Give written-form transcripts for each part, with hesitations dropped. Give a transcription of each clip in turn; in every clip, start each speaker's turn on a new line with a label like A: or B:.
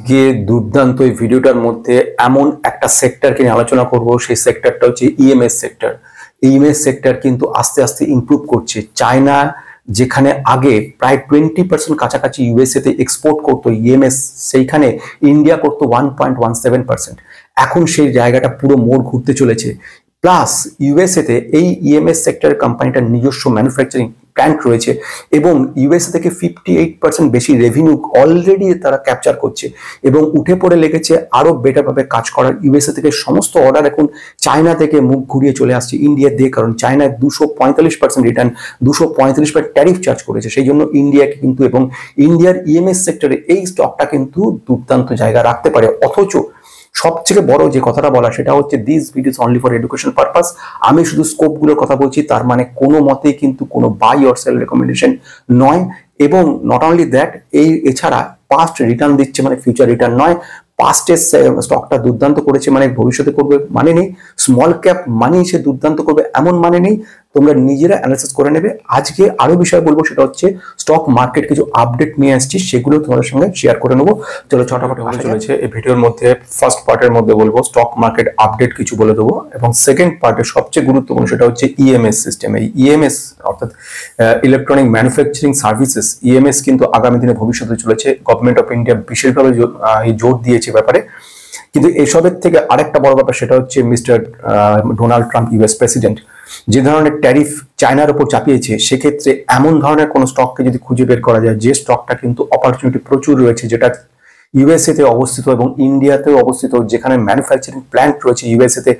A: গিয়ে দুর্দান্ত এই ভিডিওটার মধ্যে এমন একটা সেক্টরকে নিয়ে আলোচনা করব, সেই সেক্টরটা হচ্ছে ইএমএস সেক্টর। ইএমএস সেক্টর কিন্তু আস্তে আস্তে ইমপ্রুভ করছে। চায়না যেখানে আগে প্রায় 20% কাছাকাছি ইউএসএ তে এক্সপোর্ট করতো ইএমএস, সেইখানে ইন্ডিয়া করতো 1.17%। এখন সেই জায়গাটা পুরো মোড় ঘুরতে চলেছে। প্লাস ইউএসএ তে এই ইএমএস সেক্টর কোম্পানিটার নিজস্ব ম্যানুফ্যাকচারিং প্ল্যান্ট রয়েছে এবং ইউএসএ থেকে 58% বেশি রেভিনিউ অলরেডি তারা ক্যাপচার করছে এবং উঠে পড়ে লেগেছে আরো বেটার ভাবে কাজ করার। ইউএসএ থেকে সমস্ত অর্ডার এখন চায়না থেকে মুখ ঘুরিয়ে চলে আসছে ইন্ডিয়া দিয়ে, কারণ চায়নায় 245% রিটার্ন, 235% ট্যারিফ চার্জ করেছে। সেই জন্য ইন্ডিয়াকে কিন্তু এবং ইন্ডিয়ার ইএমএস সেক্টরে এই স্টকটা কিন্তু দুর্দান্ত জায়গা রাখতে পারে। অথচ সবথেকে বড় যে কথাটা বলা সেটা হচ্ছে this videos only for education purpose. আমি শুধু স্কোপগুলোর কথা বলছি, তার মানে কোনো মতেই কিন্তু কোনো বাই অর সেল রেকমেন্ডেশন নয়। এবং নট অনলি দ্যাট, এছাড়া পাস্ট রিটার্ন দিচ্ছে মানে ফিউচার রিটার্ন নয়। পাস্টের স্টকটা দুর্দান্ত করেছে মানে ভবিষ্যতে করবে মানে নেই। স্মল ক্যাপ মানেই সে দুর্দান্ত করবে এমন মানে নেই। তোমরা নিজেরা অ্যানালাইসিস করে নেবে। আজকে আরো বিষয় বলবো, সেটা হচ্ছে স্টক মার্কেট কিছু আপডেট নিয়ে আসছি, সেগুলো তোমাদের সঙ্গে শেয়ার করে নেবো। চলো ছটাফট হয়ে চলেছে। এই ভিডিওর মধ্যে ফার্স্ট পার্টের মধ্যে বলবো স্টক মার্কেট আপডেট কিছু বলে দেবো, এবং সেকেন্ড পার্টে সবচেয়ে গুরুত্বপূর্ণ সেটা হচ্ছে ইএমএস সিস্টেম। এই ইএমএস অর্থাৎ ইলেকট্রনিক ম্যানুফ্যাকচারিং সার্ভিসেস, ইএমএস কিন্তু আগামী দিনে ভবিষ্যতে চলেছে। গভর্নমেন্ট অফ ইন্ডিয়া বিশেষভাবে জোর দিয়েছে ব্যাপারে। কিন্তু এসবের থেকে আরেকটা বড় ব্যাপার সেটা হচ্ছে mister Donald Trump US president যে ধরনের ট্যারিফ চায়নার উপর চাপিয়েছে, সেক্ষেত্রে এমন ধরনের কোন স্টককে যদি খুঁজে বের করা যায় যে স্টকটা কিন্তু অপরচুনিটি প্রচুর রয়েছে, যেটা ইউএসএ তে অবস্থিত এবং ইন্ডিয়াতেও অবস্থিত, যেখানে ম্যানুফ্যাকচারিং প্ল্যান্ট রয়েছে ইউএসএ তে,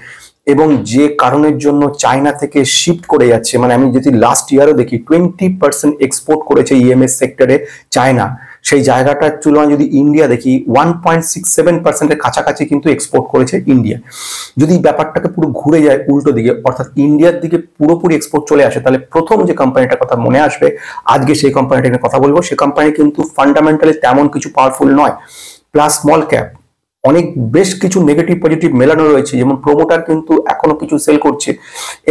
A: এবং যে কারণের জন্য চায়না থেকে শিফট করে যাচ্ছে। মানে আমি যদি লাস্ট ইয়ারও দেখি 20% এক্সপোর্ট করেছে ইএমএস সেক্টরে চায়না, সেই জায়গাটার তুলনায় যদি ইন্ডিয়া দেখি 1.67%-এর কাছাকাছি কিন্তু এক্সপোর্ট করেছে ইন্ডিয়া। যদি ব্যাপারটাকে পুরো ঘুরে যায় উল্টো দিকে, অর্থাৎ ইন্ডিয়ার দিকে পুরোপুরি এক্সপোর্ট চলে আসে, তাহলে প্রথম যে কোম্পানিটার কথা মনে আসবে আজকে সেই কোম্পানিটা নিয়ে কথা বলবো। সেই কোম্পানি কিন্তু ফান্ডামেন্টালি তেমন কিছু পাওয়ারফুল নয়, প্লাস স্মল ক্যাপ, অনেক বেশ কিছু নেগেটিভ পজিটিভ মেলানো রয়েছে, যেমন প্রোমোটার কিন্তু এখনো কিছু সেল করছে।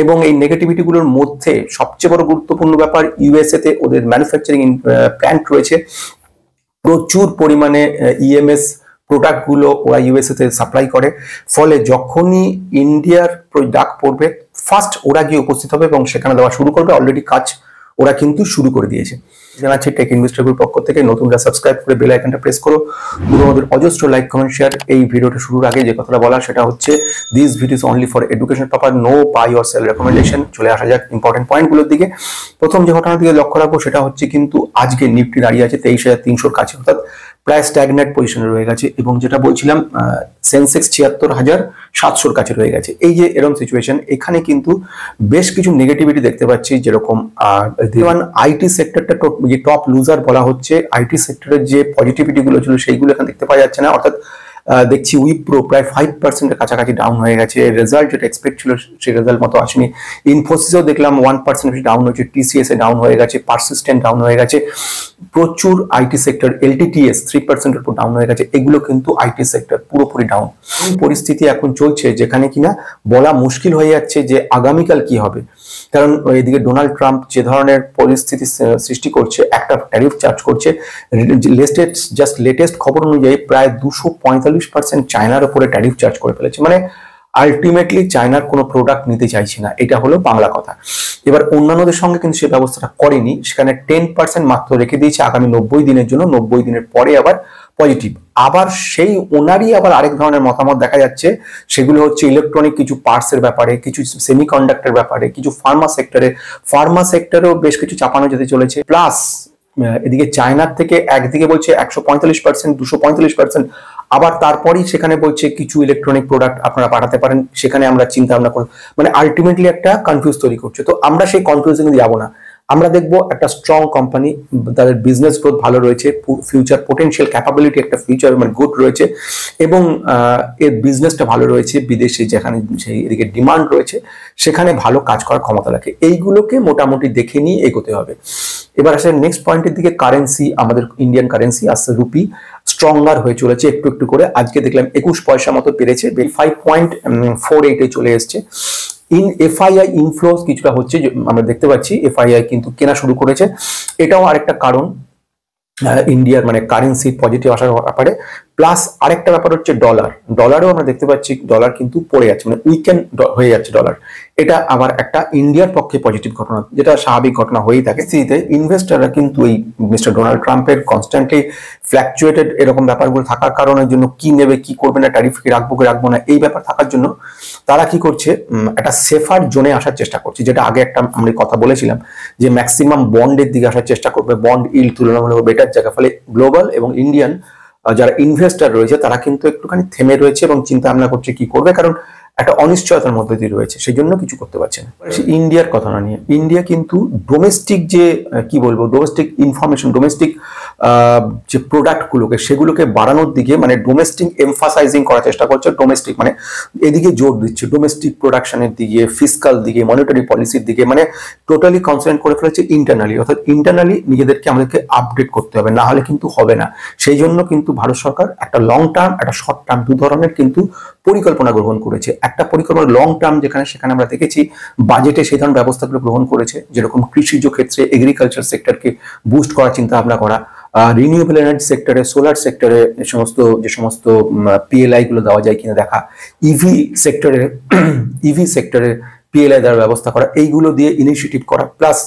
A: এবং এই নেগেটিভিটি গুলোর মধ্যে সবচেয়ে বড় গুরুত্বপূর্ণ ব্যাপার, ইউএসএ তে ওদের ম্যানুফ্যাকচারিং প্ল্যান্ট রয়েছে, প্রচুর পরিমাণে ইএমএস প্রোডাক্ট গুলো ওরা ইউএসএ তে সাপ্লাই করে। ফলে যখনই ইন্ডিয়ার ডাক পড়বে ফার্স্ট ওরা গিয়ে উপস্থিত হবে এবং সেখানে দেওয়া শুরু করবে। অলরেডি কাজ ওরা কিন্তু শুরু করে দিয়েছে। জানাচ্ছি টেক ইনভেস্টর গ্রুপ পক্ষ থেকে, নতুনরা সাবস্ক্রাইব করে বেল আইকনটা প্রেস করো। পুরো আমাদের অজস্র লাইক কমেন্ট শেয়ার। এই ভিডিওটা শুরুর আগে যে কথাটা বলা সেটা হচ্ছে this videos only for education purpose, no buy or sell recommendation. চলে আসা যাক ইম্পর্টেন্ট পয়েন্টগুলোর দিকে। প্রথম যে ঘটনার দিকে লক্ষ্য রাখবো সেটা হচ্ছে কিন্তু আজকে নিফটি দাঁড়িয়ে আছে 23,300-র কাছে, অর্থাৎ প্রায় স্ট্যাগনেট পজিশনে রয়ে গেছে। এবং যেটা বলছিলাম সেন্সেক্স 76,700-র কাছে রয়ে গেছে। এই যে এরকম সিচুয়েশন, এখানে কিন্তু বেশ কিছু নেগেটিভিটি দেখতে পাচ্ছি, যেরকম আইটি সেক্টরটা টপ লুজার বলা হচ্ছে। আইটি সেক্টরের যে পজিটিভিটি গুলো ছিল সেইগুলো এখানে দেখতে পাওয়া যাচ্ছে না। অর্থাৎ দেখছি উইপ্রো প্রায় 5%-এর কাছাকাছি ডাউন হয়ে গেছে। রেজাল্ট যেটা এক্সপেক্ট ছিল সেই রেজাল্ট মতো আসেনি। ইনফোসিসও দেখলাম 1% ডাউন হয়েছে, টিসিএস এ ডাউন হয়ে গেছে, পারসিস্টেন্ট ডাউন হয়ে গেছে। প্রচুর আইটি সেক্টর, এলটিটিএস 3%-এর উপর ডাউন হয়ে গেছে। এগুলো কিন্তু আইটি সেক্টর পুরোপুরি ডাউন। পরিস্থিতি এখন চলছে যেখানে কিনা বলা মুশকিল হয়ে যাচ্ছে যে আগামীকাল কি হবে। কারণ এদিকে ডোনাল্ড ট্রাম্প যে ধরনের পরিস্থিতি সৃষ্টি করছে, একটা ট্যারিফ চার্জ করছে, লেটেস্ট খবর অনুযায়ী প্রায় 245% চায়নার উপরে ট্যারিফ চার্জ করে ফেলেছে। মানে আলটিমেটলি চায়নার কোনো প্রোডাক্ট নিতে চাইছে না, এটা হলো বাংলা কথা। এবার অন্যান্যদের সঙ্গে কিন্তু সে ব্যবস্থাটা করেনি, সেখানে 10% মাত্র রেখে দিয়েছে আগামী 90 দিনের জন্য। 90 দিনের পরে আবার পজিটিভ। আবার সেই ওনারই আবার আরেক ধরনের মতামত দেখা যাচ্ছে, সেগুলো হচ্ছে ইলেকট্রনিক কিছু পার্টসের ব্যাপারে, কিছু সেমিকন্ডাক্টর ব্যাপারে, কিছু ফার্মা সেক্টরেও বেশ কিছু চাপানো যেতে চলেছে। প্লাস এদিকে চায়নার থেকে একদিকে বলছে 145%, 245%, আবার তারপরেই সেখানে বলছে কিছু ইলেকট্রনিক প্রোডাক্ট আপনারা পাঠাতে পারেন, সেখানে আমরা চিন্তা ভাবনা করব। মানে আলটিমেটলি একটা কনফিউজ তৈরি করছে। তো আমরা সেই কনফিউশনে যাব না, আমরা দেখবো একটা স্ট্রং কোম্পানি, তাদের বিজনেস গ্রোথ ভালো রয়েছে, ফিউচার পোটেনশিয়াল ক্যাপাবিলিটি একটা ফিউচার মানে গুড রয়েছে, এবং এর বিজনেসটা ভালো রয়েছে, বিদেশে যেখানে সেই এদিকে ডিমান্ড রয়েছে সেখানে ভালো কাজ করার ক্ষমতা রাখে। এইগুলোকে মোটামুটি দেখে নিয়ে এগোতে হবে। এবার আসলে নেক্সট পয়েন্টের দিকে, কারেন্সি, আমাদের ইন্ডিয়ান কারেন্সি আসছে রুপি স্ট্রঙ্গার হয়ে চলেছে একটু একটু করে। আজকে দেখলাম 21 পয়সা মতো পেরেছে, 5.48-এ চলে এসছে। এফআইআই ইনফ্লোস কিছুটা হচ্ছে, আমরা দেখতে পাচ্ছি এফআইআই কিন্তু কেনা শুরু করেছে। এটাও আরেকটা কারণ ইন্ডিয়ার মানে কারেন্সি পজিটিভ আসার ব্যাপারে, প্লাস আরেকটা ব্যাপার হচ্ছে ডলারও আমরা দেখতে পাচ্ছি ডলার কিন্তু পড়ে যাচ্ছে, মানে উইকেন্ড হয়ে যাচ্ছে ডলার। এটা আবার একটা ইন্ডিয়ার পক্ষে পজিটিভ ঘটনা, যেটা স্বাভাবিক ঘটনা হয়েই থাকে। ইনভেস্টাররা কিন্তু এই মিস্টার ডোনাল্ড ট্রাম্পের কনস্ট্যান্টলি ফ্ল্যাকচুয়েটেড এরকম ব্যাপারগুলো থাকার কারণের জন্য কি নেবে কি করবে না, ট্যারিফ কি রাখবো কি রাখবো না, এই ব্যাপার থাকার জন্য তারা কি করছে, একটা সেফার জোনে আসার চেষ্টা করছে, যেটা আগে একটা আমরা কথা বলেছিলাম যে ম্যাক্সিমাম বন্ডের দিকে আসার চেষ্টা করবে, বন্ড ইল্ড তুলনামূলক বেটার জায়গা। ফলে গ্লোবাল এবং ইন্ডিয়ান যারা ইনভেস্টার রয়েছে তারা কিন্তু একটুখানি থেমে রয়েছে এবং চিন্তা ভাবনা করছে কি করবে, কারণ একটা অনিশ্চয়তার মধ্যে দিয়ে রয়েছে, সেই জন্য কিছু করতে পারছে না। ইন্ডিয়ার কথা না নিয়ে, ইন্ডিয়া কিন্তু ডোমেস্টিক যে কি বলবো, ডোমেস্টিক ইনফরমেশন, ডোমেস্টিক যে প্রোডাক্টগুলোকে সেগুলোকে বাড়ানোর দিকে, মানে ডোমেস্টিক এমফাসাইজিং করার চেষ্টা করছে। ডোমেস্টিক মানে এদিকে জোর দিচ্ছে, ডোমেস্টিক প্রোডাকশনের দিকে, ফিসকাল দিকে, মনিটারি পলিসির দিকে, মানে টোটালি কনসেন্ট্রেট করে ফেলেছে ইন্টারনালি, অর্থাৎ ইন্টারনালি নিজেদেরকে আমাদেরকে আপডেট করতে হবে, না হলে কিন্তু হবে না। সেই জন্য কিন্তু ভারত সরকার একটা লং টার্ম, একটা শর্ট টার্ম, দু ধরনের কিন্তু পরিকল্পনা গ্রহণ করেছে। একটা পরিকল্পনা লং টার্ম, সেখানে আমরা দেখেছি বাজেটে সেই ধরনের ব্যবস্থাগুলো গ্রহণ করেছে, যেরকম কৃষিজ ক্ষেত্রে এগ্রিকালচার সেক্টরকে বুস্ট করার চিন্তা ভাবনা করা, রিনিউয়েবল এনার্জি সেক্টরে, সোলার সেক্টরে যে সমস্ত পিএলআই গুলো দেওয়া যায় কিনা দেখা, ইভি সেক্টরে পিএলআই দেওয়ার ব্যবস্থা করা, এইগুলো দিয়ে ইনিশিয়েটিভ করা, প্লাস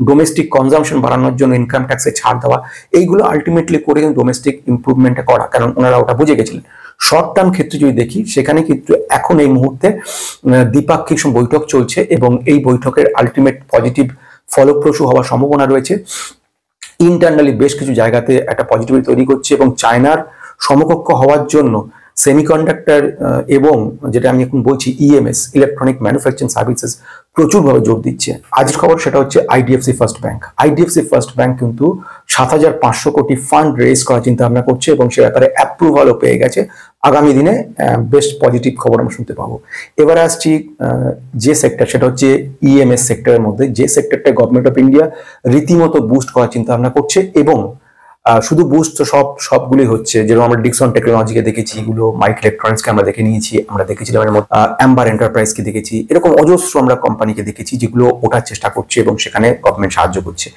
A: ডোমেস্টিক কনজামশন বাড়ানোর জন্য ইনকাম ট্যাক্সে ছাড় দেওয়া, এইগুলো আলটিমেটলি করে ডোমেস্টিক ইমপ্রুভমেন্টে করা, কারণ ওনারা ওটা বুঝে গেছিলেন। শর্ট টার্ম ক্ষেত্রে যদি দেখি, সেখানে কিন্তু এখন এই মুহূর্তে দ্বিপাক্ষিক বৈঠক চলছে এবং এই বৈঠকের আলটিমেট পজিটিভ ফলপ্রসূ হওয়ার সম্ভাবনা রয়েছে। ইন্টারনালি বেশ কিছু জায়গাতে একটা পজিটিভিটি তৈরি করছে এবং চায়নার সমকক্ষ হওয়ার জন্য সেমিকন্ডাক্টর এবং যেটা আমি এখন বলছি ইএমএস, ইলেকট্রনিক ম্যানুফ্যাকচারিং সার্ভিসেস, প্রচুরভাবে জোর দিচ্ছে। আজকের খবর সেটা হচ্ছে IDFC first bank. IDFC first bank কিন্তু 7,500 কোটি ফান্ড রেজ করার চিন্তা ভাবনা করছে এবং সে ব্যাপারে অ্যাপ্রুভালও পেয়ে গেছে। আগামী দিনে বেশ পজিটিভ খবর আমরা শুনতে পাবো। এবারে আসছি যে সেক্টর, সেটা হচ্ছে ইএমএস সেক্টরের মধ্যে, যে সেক্টরটা গভর্নমেন্ট অফ ইন্ডিয়া রীতিমতো বুস্ট করার চিন্তা ভাবনা করছে এবং শুধু বুস্ট তো সবগুলি হচ্ছে, যেরকম আমরা ডিক্সন টেকনোলজিকে দেখেছি, এগুলো মাইক ইলেকট্রনিক্সকে আমরা দেখে নিয়েছি, আমরা দেখেছিলাম এর মধ্যে অ্যাম্বার এন্টারপ্রাইজকে দেখেছি, এরকম অজস্র আমরা কোম্পানিকে দেখেছি যেগুলো ওঠার চেষ্টা করছে এবং সেখানে গভর্নমেন্ট সাহায্য করছে।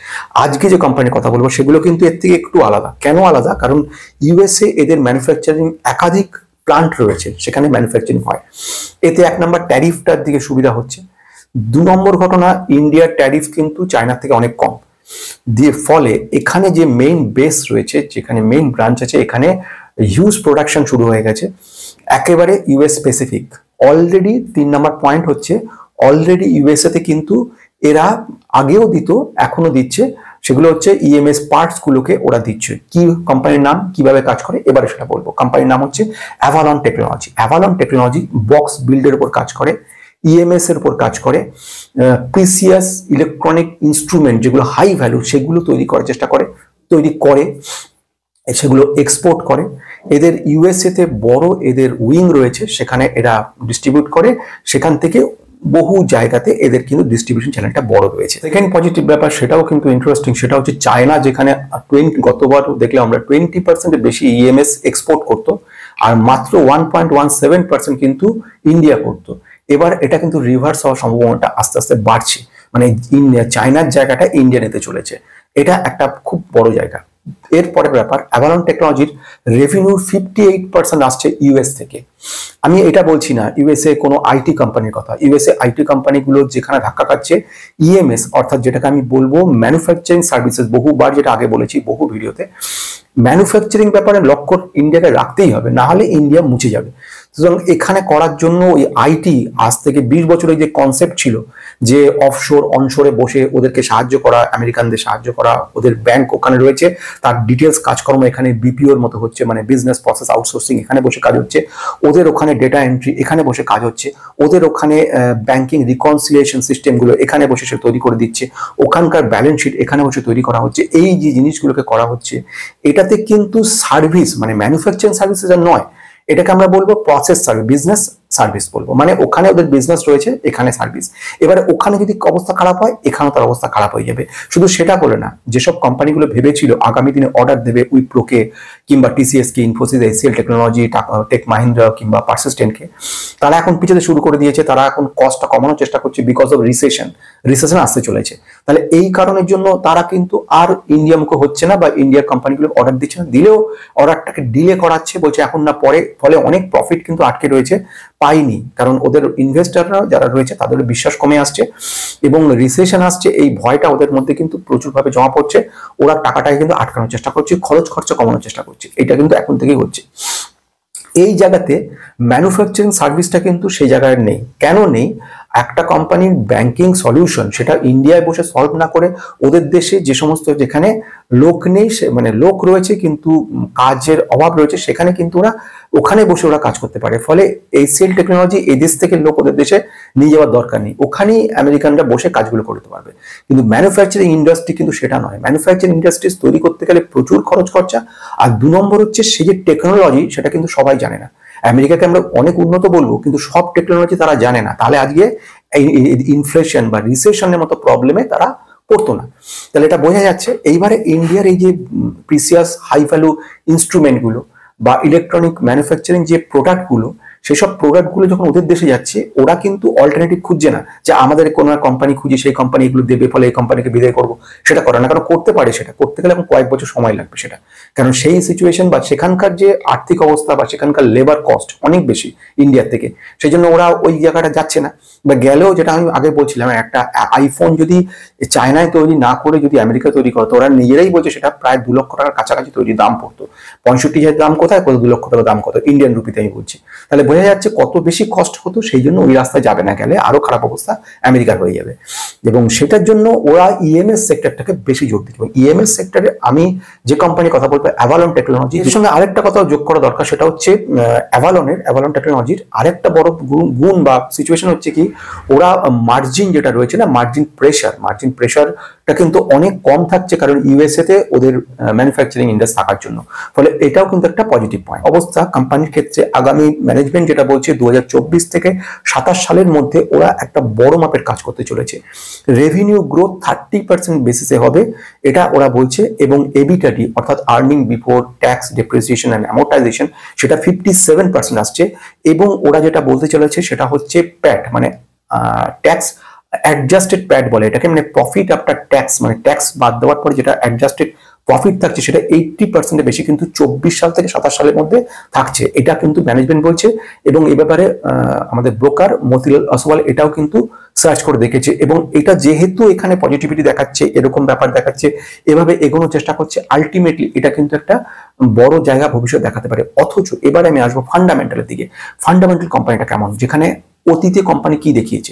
A: আজকে যে কোম্পানির কথা বলবো সেগুলো কিন্তু এর থেকে একটু আলাদা। কেন আলাদা? কারণ ইউএসএ এদের ম্যানুফ্যাকচারিং একাধিক প্লান্ট রয়েছে, সেখানে ম্যানুফ্যাকচারিং হয়। এতে এক নম্বর ট্যারিফটার দিকে সুবিধা হচ্ছে, দু নম্বর ঘটনা ইন্ডিয়ার ট্যারিফ কিন্তু চায়নার থেকে অনেক কম, দিয়ে ফলে এখানে যে মেইন বেস রয়েছে, যেখানে মেইন ব্রাঞ্চ আছে, এখানে হিউজ প্রোডাকশন শুরু হয়ে গেছে একেবারে ইউএস স্পেসিফিক। অলরেডি 3 নম্বর পয়েন্ট হচ্ছে, অলরেডি ইউএসএ তে কিন্তু এরা আগেও দিত, এখনো দিচ্ছে, সেগুলো হচ্ছে ইএমএস পার্টস গুলোকে ওরা দিচ্ছে। কি কোম্পানির নাম, কিভাবে কাজ করে, এবারে সেটা বলবো। কোম্পানির নাম হচ্ছে Avalon technology. Avalon technology box বিল্ডের উপর কাজ করে, ইএমএস এর উপর কাজ করে, প্রিসিয়াস ইলেকট্রনিক ইনস্ট্রুমেন্ট যেগুলো হাই ভ্যালু সেগুলো তৈরি করার চেষ্টা করে, সেগুলো এক্সপোর্ট করে। এদের ইউএসএ তে বড় এদের উইং রয়েছে, সেখানে এরা ডিস্ট্রিবিউট করে, সেখান থেকে বহু জায়গাতে এদের কিন্তু ডিস্ট্রিবিউশন চ্যানেলটা বড় রয়েছে। সেকেন্ড পজিটিভ ব্যাপার, সেটাও কিন্তু ইন্টারেস্টিং, সেটা হচ্ছে চায়না যেখানে গতবার দেখলে আমরা 20% বেশি ইএমএস এক্সপোর্ট করতো আর মাত্র 1.17% কিন্তু ইন্ডিয়া করতো, এবার এটা কিন্তু রিভার্স হওয়ার সম্ভাবনাটা আস্তে আস্তে বাড়ছে, মানে চায়নার জায়গাটা ইন্ডিয়া নিতে চলেছে। এটা একটা খুব বড় জায়গা। এরপরের ব্যাপার, অ্যাভালন টেকনোলজির রেভিনিউ 58% আসছে ইউএস থেকে। আমি এটা বলছি না ইউএসএ কোনো আইটি কোম্পানির কথা, ইউএসএ আইটি কোম্পানিগুলো যেখানে ধাক্কা খাচ্ছে, ইএমএস অর্থাৎ যেটাকে আমি বলবো ম্যানুফ্যাকচারিং সার্ভিসেস, বহুবার যেটা আগে বলেছি বহু ভিডিওতে, ম্যানুফ্যাকচারিং ব্যাপারে লক্ষ্য ইন্ডিয়াকে রাখতেই হবে, না হলে ইন্ডিয়া মুছে যাবে। সুতরাং এখানে করার জন্য ওই আইটি আজ থেকে 20 বছরের যে কনসেপ্ট ছিল যে অফশোর অনশোরে বসে ওদেরকে সাহায্য করা, আমেরিকানদের সাহায্য করা, ওদের ব্যাংক ওখানে রয়েছে, তার ডিটেলস কাজকর্ম এখানে বিপিওর মতো হচ্ছে, মানে বিজনেস প্রসেস আউটসোর্সিং এখানে বসে কাজ হচ্ছে, ওদের ওখানে ডেটা এন্ট্রি এখানে বসে কাজ হচ্ছে, ওদের ওখানে ব্যাংকিং রিকনসিলিয়েশন সিস্টেমগুলো এখানে বসে সে তৈরি করে দিচ্ছে, ওখানকার ব্যালেন্স শিট এখানে বসে তৈরি করা হচ্ছে। এই যে জিনিসগুলোকে করা হচ্ছে, এটাতে কিন্তু সার্ভিস মানে ম্যানুফ্যাকচারিং সার্ভিসেস আর নয়, এটাকে আমরা বলবো প্রসেস সার্ভিস, বিজনেস সার্ভিস বলবো, মানে ওখানে ওদের বিজনেস রয়েছে, এখানে সার্ভিস। এবারে ওখানে যদি অবস্থা খারাপ হয় এখানেও তার অবস্থা খারাপ হয়ে যাবে। শুধু সেটা বলে না, যেসব কোম্পানিগুলো ভেবেছিল আগামী দিনে অর্ডার দেবে উইপ্রোকে কিংবা টিসিএস কে, ইনফোসিস, এসিএল টেকনোলজি, টেক মাহিন্দ্রা কিংবা পারসিস্টেন্টকে, তারা এখন পিছাতে শুরু করে দিয়েছে। তারা এখন কস্টটা কমানোর চেষ্টা করছে বিকজ অফ রিসেশন আসতে চলেছে। তাহলে এই কারণের জন্য তারা কিন্তু আর ইন্ডিয়া মুখে হচ্ছে না, বা ইন্ডিয়ার কোম্পানিগুলো অর্ডার দিচ্ছে না, দিলেও অর্ডারটাকে ডিলে করাচ্ছে, বলছে এখন না পরে। ফলে অনেক প্রফিট কিন্তু আটকে রয়েছে, পাইনি, কারণ ওদের ইনভেস্টররা যারা রয়েছে তাদের বিশ্বাস কমে আসছে এবং রিসেশন আসছে, এই ভয়টা ওদের মধ্যে কিন্তু প্রচুরভাবে জমা পড়ছে। ওরা টাকাটাকে কিন্তু আটকানোর চেষ্টা করছে, খরচ খরচা কমানোর চেষ্টা করছে। এটা কিন্তু এখন থেকেই হচ্ছে। এই জায়গাতে ম্যানুফ্যাকচারিং সার্ভিসটা কিন্তু সেই জায়গায় নেই। কেন নেই? একটা কোম্পানির ব্যাংকিং সলিউশন সেটা ইন্ডিয়ায় বসে সলভ না করে ওদের দেশে যে সমস্ত যেখানে লোক নেই, মানে লোক রয়েছে কিন্তু কাজের অভাব রয়েছে, সেখানে কিন্তু ওরা ওখানে বসে ওরা কাজ করতে পারে। ফলে এসিএল টেকনোলজি এই দেশ থেকে লোক ওদের দেশে নিয়ে যাওয়ার দরকার নেই, ওখানেই আমেরিকানরা বসে কাজগুলো করতে পারবে। কিন্তু ম্যানুফ্যাকচারিং ইন্ডাস্ট্রি কিন্তু সেটা নয়। ম্যানুফ্যাকচারিং ইন্ডাস্ট্রিজ তৈরি করতে গেলে প্রচুর খরচ খরচা, আর 2 নম্বর হচ্ছে সেই যে টেকনোলজি সেটা কিন্তু সবাই জানে না। আমেরিকাকে আমরা অনেক উন্নত বলবো, কিন্তু সব টেকনোলজি তারা জানে না, তাহলে আজকে এই ইনফ্লেশন বা রিসেশনের মতো প্রবলেমে তারা পড়তো না। তাহলে এটা বোঝা যাচ্ছে। এইবারে ইন্ডিয়ার এই যে প্রিসিয়াস হাই ভ্যালু ইনস্ট্রুমেন্টগুলো বা ইলেকট্রনিক ম্যানুফ্যাকচারিং যে প্রোডাক্টগুলো, সেসব প্রোডাক্টগুলো যখন ওদের দেশে যাচ্ছে, ওরা কিন্তু অল্টারনেটিভ খুঁজছে না যে আমাদের কোনো কোম্পানি খুঁজে সেই কোম্পানি এগুলো দেবে, ফলে এই কোম্পানিকে বিদায় করবো, সেটা করে না। কারণ করতে পারে, সেটা করতে গেলে এখন কয়েক বছর সময় লাগবে সেটা, কারণ সেই সিচুয়েশন বা সেখানকার যে আর্থিক অবস্থা বা সেখানকার লেবার কস্ট অনেক বেশি ইন্ডিয়ার থেকে, সেই জন্য ওরা ওই জায়গাটা যাচ্ছে না। বা গেলেও, যেটা আমি আগে বলছিলাম, একটা আইফোন যদি চায়নায় তৈরি না করে যদি আমেরিকা তৈরি করতো, ওরা নিজেরাই বলছে সেটা প্রায় 2 লক্ষ টাকার কাছাকাছি তৈরি দাম পড়তো। 65,000 দাম কোথায়, কত 2 লক্ষ টাকা দাম কত ইন্ডিয়ান রুপিতে আমি বলছি। তাহলে বোঝা যাচ্ছে কত বেশি কষ্ট হতো। সেই জন্য ওই রাস্তায় যাবে না, গেলে আরো খারাপ অবস্থা আমেরিকার হয়ে যাবে। এবং সেটার জন্য ওরা ইএমএস সেক্টরটাকে বেশি জোর দিচ্ছে। এবং ইএমএস সেক্টরে আমি যে কোম্পানির কথা বলবো, অ্যাভালন টেকনোলজি। এর সঙ্গে আরেকটা কথা যোগ করা দরকার, সেটা হচ্ছে অ্যাভালন টেকনোলজির আরেকটা বড় গুণ বা সিচুয়েশন হচ্ছে কি, ওরা মার্জিন যেটা রয়েছে না, মার্জিন প্রেশারটা কিন্তু অনেক কম থাকছে, কারণ ইউএসএ তে ওদের ম্যানুফ্যাকচারিং ইন্ডাস্ট্রি থাকার জন্য। ফলে এটাও কিন্তু একটা পজিটিভ পয়েন্ট। অবস্থা কোম্পানির ক্ষেত্রে আগামী ম্যানেজমেন্ট যেটা বলছে 2024 থেকে 27 সালের মধ্যে ওরা একটা বড় মাপের কাজ করতে চলেছে। রেভিনিউ গ্রোথ 30% বেসিসে হবে, এটা ওরা বলছে। এবং এবিটাডি অর্থাৎ earning before tax, depreciation and amortisation, সেটা 57% আসছে। এবং ওরা যেটা বলতে চলেছে সেটা হচ্ছে প্যাট, মানে ট্যাক্স অ্যাডজাস্টেড প্যাট বলে এটাকে, মানে প্রফিট আফটার ট্যাক্স, মানে ট্যাক্স বাদ দেওয়ার পরে যেটা অ্যাডজাস্টেড প্রফিট থাকছে সেটা 80% বেশি কিন্তু 24 সাল থেকে 27 সালের মধ্যে থাকছে। এটা কিন্তু ম্যানেজমেন্ট বলছে। এবং এই ব্যাপারে আমাদের ব্রোকার মতিলাল ওসওয়াল এটাও কিন্তু সার্চ করে দেখেছে। এবং এটা যেহেতু এখানে পজিটিভিটি দেখাচ্ছে, এরকম ব্যাপার দেখাচ্ছে, এভাবে এগোনোর চেষ্টা করছে, আলটিমেটলি এটা কিন্তু একটা বড় জায়গা ভবিষ্যৎ দেখাতে পারে। অথচ এবারে আমি আসবো ফান্ডামেন্টালের দিকে। ফান্ডামেন্টাল কোম্পানিটা কেমন, যেখানে অতীতে কোম্পানি কি দেখিয়েছে।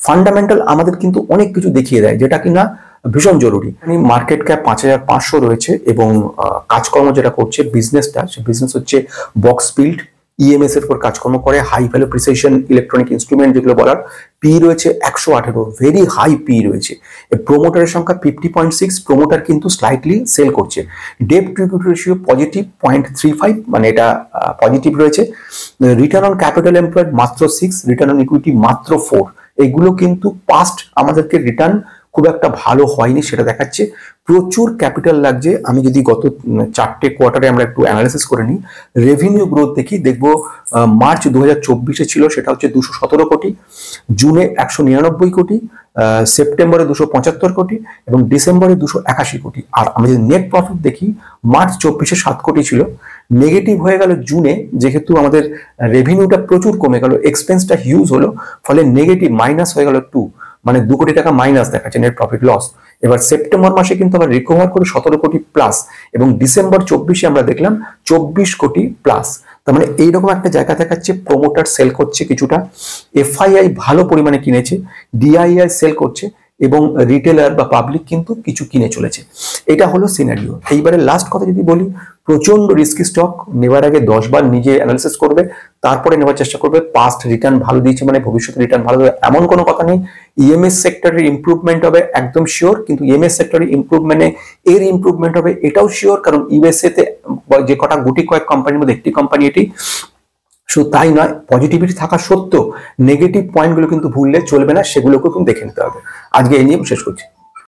A: ফান্ডামেন্টাল আমাদের কিন্তু অনেক কিছু দেখিয়ে দেয়, যেটা কিনা ভীষণ জরুরি। মার্কেট ক্যাপ 5,500 রয়েছে এবং কাজকর্ম যেটা করছে বিজনেসটা, সে বিজনেস হচ্ছে বক্স বিল্ড, ইএমএস এর উপর কাজকর্ম করে, high value precision electronic instrument যেগুলো বলার। পি রয়েছে 118, ভেরি হাই পি রয়েছে। প্রোমোটারের সংখ্যা 50.6, প্রোমোটার কিন্তু স্লাইটলি সেল করছে। Debt to equity ratio positive 0.35, মানে এটা পজিটিভ রয়েছে। রিটার্ন অন ক্যাপিটাল এমপ্লয়েড মাত্র 6, রিটার্ন অন ইকুইটি মাত্র 4। এগুলো কিন্তু পাস্ট আমাদেরকে রিটার্ন খুব একটা ভালো হয়নি সেটা দেখাচ্ছে। প্রচুর ক্যাপিটাল লাগছে। আমি যদি গত 4টে কোয়ার্টারে আমরা একটু অ্যানালাইসিস করে নিই, রেভিনিউ গ্রোথ দেখি, দেখবো মার্চ 2024-এ ছিল সেটা হচ্ছে 217 কোটি, জুনে 199 কোটি, সেপ্টেম্বরে 275 কোটি এবং ডিসেম্বরে 281 কোটি। আর আমি যদি নেট প্রফিট দেখি, মার্চ 24-এ 7 কোটি ছিল, নেগেটিভ হয়ে গেল জুনে, যেহেতু আমাদের রেভিনিউটা প্রচুর কমে গেল, এক্সপেন্সটা হিউজ হলো, ফলে নেগেটিভ মাইনাস হয়ে গেল 2, মানে 2 কোটি টাকা মাইনাস দেখাচ্ছে, নেট প্রফিট লস। এবার সেপ্টেম্বর মাসে কিন্তু আবার রিকভার করে 17 কোটি প্লাস, এবং ডিসেম্বর 24-এ আমরা দেখলাম 24 কোটি প্লাস। তার মানে এইরকম একটা জায়গা দেখাচ্ছে। প্রোমোটার সেল করছে কিছুটা, এফআইআই ভালো পরিমাণে কিনেছে, ডিআইআই সেল করছে, এবং রিটেলার বা পাবলিক কিন্তু কিছু কিনে চলেছে। এটা হলো সিনারিও। এইবারে লাস্ট কথা যদি বলি, প্রচন্ড রিস্কি স্টক, নেওয়ার আগে 10 বার নিজে অ্যানালিসিস করবে, তারপরে নেওয়ার চেষ্টা করবে। পাস্ট রিটার্ন ভালো দিয়েছে মানে ভবিষ্যতে রিটার্ন ভালো দেবে এমন কোনো কথা নেই। ইএমএস সেক্টরের ইমপ্রুভমেন্ট হবে একদম শিওর, কিন্তু ইএমএস সেক্টরের ইমপ্রুভমেন্টে এর ইমপ্রুভমেন্ট হবে এটাও শিওর, কারণ ইউএসএ তে যে কটা গুটি কয়েক কোম্পানির মধ্যে একটি কোম্পানি এটি, শুধু তাই নয়, পজিটিভিটি থাকা সত্ত্বেও নেগেটিভ পয়েন্টগুলো কিন্তু ভুললে চলবে না, সেগুলোকেও কিন্তু দেখে নিতে হবে। আজকে এই নিয়ে শেষ করছি।